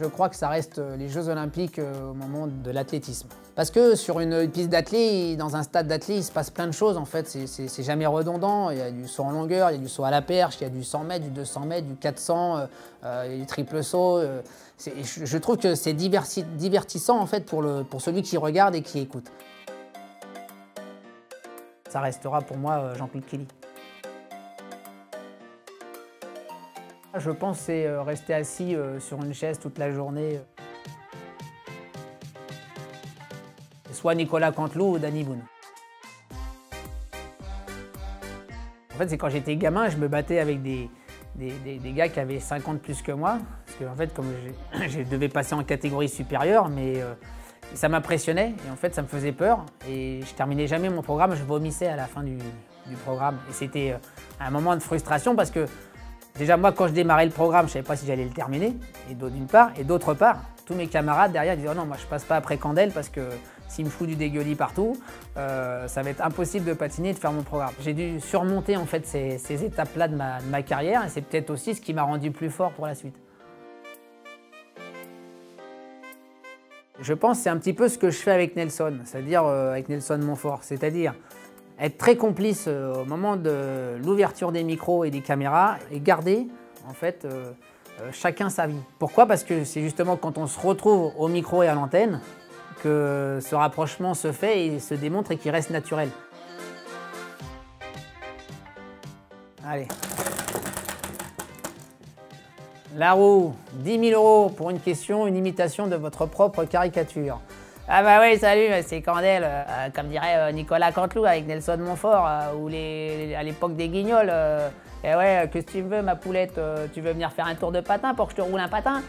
Je crois que ça reste les Jeux Olympiques au moment de l'athlétisme. Parce que sur une piste d'athlé, dans un stade d'athlé, il se passe plein de choses en fait, c'est jamais redondant. Il y a du saut en longueur, il y a du saut à la perche, il y a du 100 mètres, du 200 mètres, du 400, il y a du triple saut. Je trouve que c'est divertissant en fait pour celui qui regarde et qui écoute. Ça restera pour moi Jean-Claude Killy. Je pense que c'est rester assis sur une chaise toute la journée. Soit Nicolas Canteloup ou Danny Boone. En fait, c'est quand j'étais gamin, je me battais avec des gars qui avaient 50 plus que moi. Parce que en fait, comme je devais passer en catégorie supérieure, mais ça m'impressionnait et en fait, ça me faisait peur. Et je terminais jamais mon programme, je vomissais à la fin du programme. Et c'était un moment de frustration parce que déjà, moi, quand je démarrais le programme, je ne savais pas si j'allais le terminer, et d'une part. Et d'autre part, tous mes camarades derrière disaient « Oh non, moi, je ne passe pas après Candel parce que s'il me fout du dégueulis partout, ça va être impossible de patiner et de faire mon programme. » J'ai dû surmonter en fait ces étapes-là de ma carrière, et c'est peut-être aussi ce qui m'a rendu plus fort pour la suite. Je pense que c'est un petit peu ce que je fais avec Nelson, c'est-à-dire avec Nelson Montfort, c'est-à-dire être très complice au moment de l'ouverture des micros et des caméras et garder en fait chacun sa vie. Pourquoi? Parce que c'est justement quand on se retrouve au micro et à l'antenne que ce rapprochement se fait et se démontre et qu'il reste naturel. Allez. La roue, 10 000 € pour une question, une imitation de votre propre caricature. Ah bah oui, salut, c'est Candel, comme dirait Nicolas Canteloup avec Nelson Montfort, ou à l'époque des Guignols. Et ouais, qu'est-ce que tu veux ma poulette, tu veux venir faire un tour de patin pour que je te roule un patin?